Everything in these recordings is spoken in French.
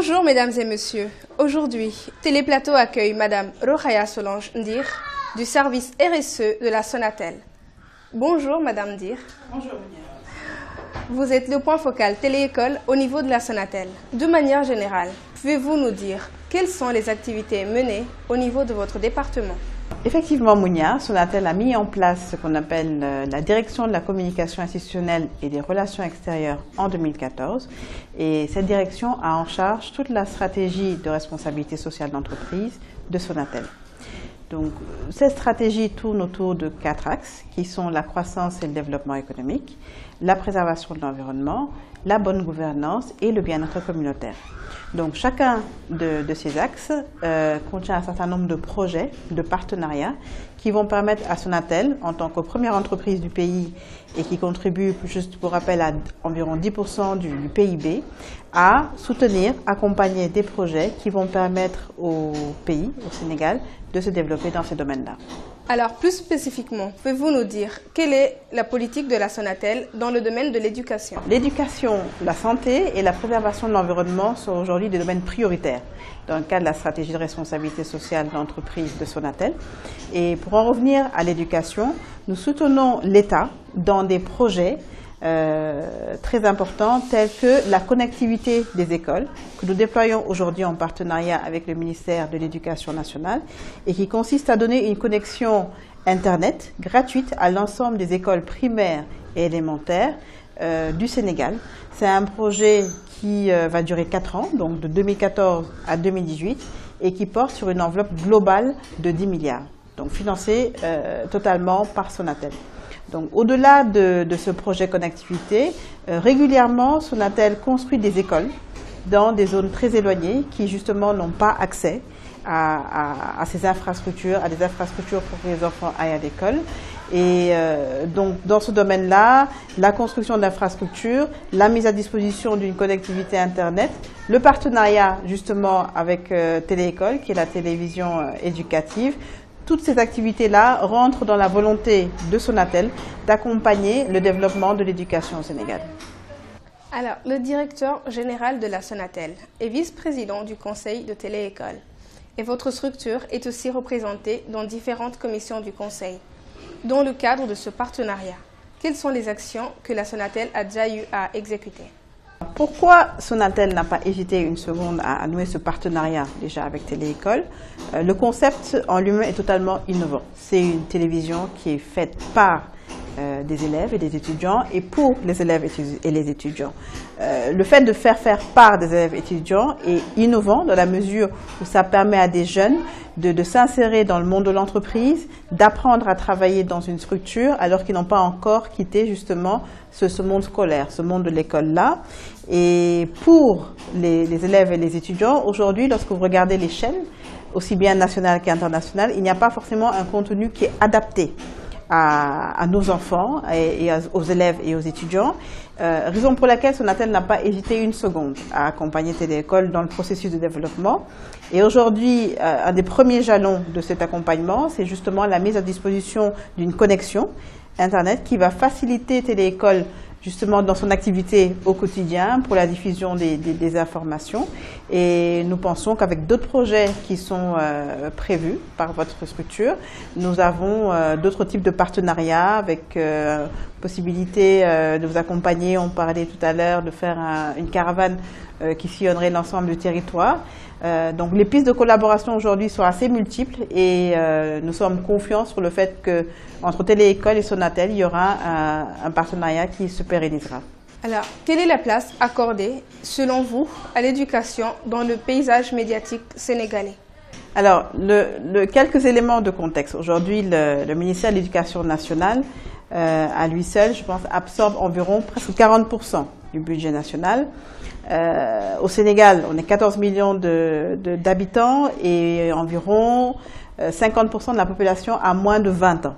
Bonjour mesdames et messieurs. Aujourd'hui, Téléplateau accueille Madame Rokhaya Solange Ndir du service RSE de la Sonatel. Bonjour Madame Ndir. Bonjour. Vous êtes le point focal télé-école au niveau de la Sonatel. De manière générale, pouvez-vous nous dire quelles sont les activités menées au niveau de votre département? Effectivement, Mounia, Sonatel a mis en place ce qu'on appelle la direction de la communication institutionnelle et des relations extérieures en 2014. Et cette direction a en charge toute la stratégie de responsabilité sociale d'entreprise de Sonatel. Donc, cette stratégie tourne autour de 4 axes qui sont la croissance et le développement économique, la préservation de l'environnement, la bonne gouvernance et le bien-être communautaire. Donc, chacun de ces axes contient un certain nombre de projets, de partenariats qui vont permettre à Sonatel, en tant que première entreprise du pays et qui contribue, juste pour rappel, à environ 10% du PIB, à soutenir, accompagner des projets qui vont permettre au pays, au Sénégal, de se développer dans ces domaines-là. Alors, plus spécifiquement, pouvez-vous nous dire quelle est la politique de la Sonatel dans le domaine de l'éducation? L'éducation, la santé et la préservation de l'environnement sont aujourd'hui des domaines prioritaires dans le cadre de la stratégie de responsabilité sociale d'entreprise de Sonatel. Et pour en revenir à l'éducation, nous soutenons l'État dans des projets très importants tels que la connectivité des écoles que nous déployons aujourd'hui en partenariat avec le ministère de l'Éducation nationale et qui consiste à donner une connexion Internet gratuite à l'ensemble des écoles primaires et élémentaires du Sénégal. C'est un projet qui va durer 4 ans, donc de 2014 à 2018 et qui porte sur une enveloppe globale de 10 milliards, donc financé totalement par Sonatel. Donc, au-delà de ce projet connectivité, régulièrement, Sonatel construit des écoles dans des zones très éloignées qui, justement, n'ont pas accès à ces infrastructures, à des infrastructures pour que les enfants aillent à l'école. Et donc, dans ce domaine-là, la construction d'infrastructures, la mise à disposition d'une connectivité Internet, le partenariat, justement, avec Téléécole, qui est la télévision éducative. Toutes ces activités-là rentrent dans la volonté de Sonatel d'accompagner le développement de l'éducation au Sénégal. Alors, le directeur général de la Sonatel est vice-président du conseil de Téléécole. Et votre structure est aussi représentée dans différentes commissions du conseil. Dans le cadre de ce partenariat, quelles sont les actions que la Sonatel a déjà eu à exécuter? Pourquoi Sonatel n'a pas hésité une seconde à nouer ce partenariat déjà avec Téléécole? Le concept en lui-même est totalement innovant. C'est une télévision qui est faite par des élèves et des étudiants et pour les élèves et les étudiants. Le fait de faire par des élèves et étudiants est innovant dans la mesure où ça permet à des jeunes de s'insérer dans le monde de l'entreprise, d'apprendre à travailler dans une structure alors qu'ils n'ont pas encore quitté justement ce monde scolaire, ce monde de l'école-là. Et pour les élèves et les étudiants, aujourd'hui, lorsque vous regardez les chaînes, aussi bien nationales qu'internationales, il n'y a pas forcément un contenu qui est adapté à nos enfants et aux élèves et aux étudiants, raison pour laquelle Sonatel n'a pas hésité une seconde à accompagner Téléécole dans le processus de développement. Et aujourd'hui, un des premiers jalons de cet accompagnement, c'est justement la mise à disposition d'une connexion Internet qui va faciliter Téléécole justement dans son activité au quotidien pour la diffusion des informations. Et nous pensons qu'avec d'autres projets qui sont prévus par votre structure, nous avons d'autres types de partenariats avec possibilité de vous accompagner. On parlait tout à l'heure de faire une caravane qui sillonnerait l'ensemble du territoire. Donc les pistes de collaboration aujourd'hui sont assez multiples et nous sommes confiants sur le fait qu'entre Téléécole et Sonatel, il y aura un partenariat qui se pérennisera. Alors, quelle est la place accordée, selon vous, à l'éducation dans le paysage médiatique sénégalais? Alors, quelques éléments de contexte. Aujourd'hui, le ministère de l'Éducation nationale, à lui seul, je pense, absorbe environ presque 40% du budget national. Au Sénégal, on est 14 millions d'habitants et environ 50% de la population a moins de 20 ans.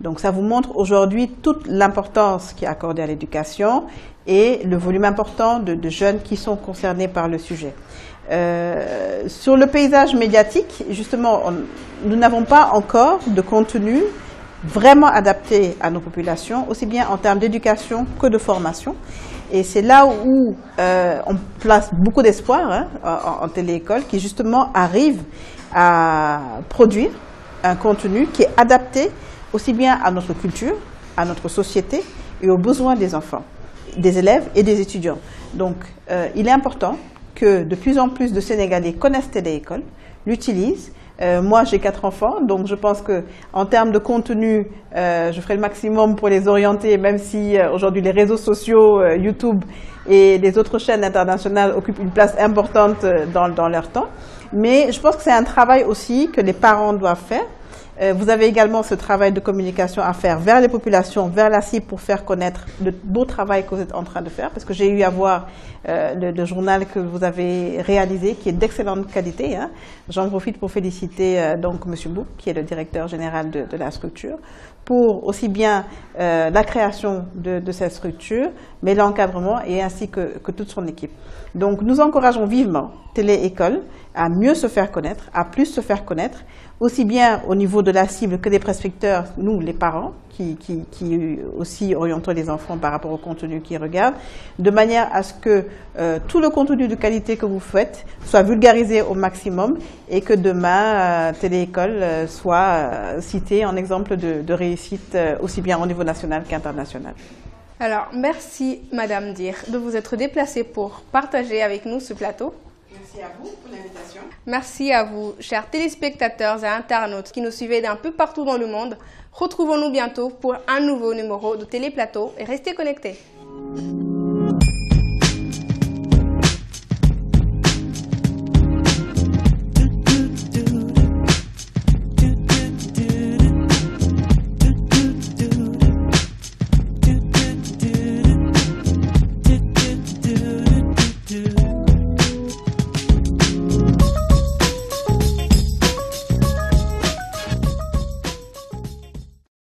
Donc ça vous montre aujourd'hui toute l'importance qui est accordée à l'éducation et le volume important de jeunes qui sont concernés par le sujet. Sur le paysage médiatique, justement, nous n'avons pas encore de contenu vraiment adapté à nos populations, aussi bien en termes d'éducation que de formation. Et c'est là où on place beaucoup d'espoir en téléécole, qui justement arrive à produire un contenu qui est adapté aussi bien à notre culture, à notre société et aux besoins des enfants, des élèves et des étudiants. Donc, il est important que de plus en plus de Sénégalais connaissent téléécole, l'utilisent. Moi, j'ai 4 enfants, donc je pense que en termes de contenu, je ferai le maximum pour les orienter, même si aujourd'hui les réseaux sociaux, YouTube et les autres chaînes internationales occupent une place importante dans leur temps. Mais je pense que c'est un travail aussi que les parents doivent faire. Vous avez également ce travail de communication à faire vers les populations, vers la cible, pour faire connaître le beau travail que vous êtes en train de faire. Parce que j'ai eu à voir le journal que vous avez réalisé, qui est d'excellente qualité. Hein. J'en profite pour féliciter donc M. Bou, qui est le directeur général de la structure, pour aussi bien la création de cette structure, mais l'encadrement et ainsi que toute son équipe. Donc nous encourageons vivement Téléécole à mieux se faire connaître, à plus se faire connaître, aussi bien au niveau de la cible que des prescripteurs, nous les parents, qui aussi orientons les enfants par rapport au contenu qu'ils regardent, de manière à ce que tout le contenu de qualité que vous faites soit vulgarisé au maximum et que demain Téléécole soit cité en exemple de réussite aussi bien au niveau national qu'international. Alors, merci Madame Dir de vous être déplacée pour partager avec nous ce plateau. Merci à vous pour l'invitation. Merci à vous, chers téléspectateurs et internautes qui nous suivez d'un peu partout dans le monde. Retrouvons-nous bientôt pour un nouveau numéro de Téléplateau et restez connectés.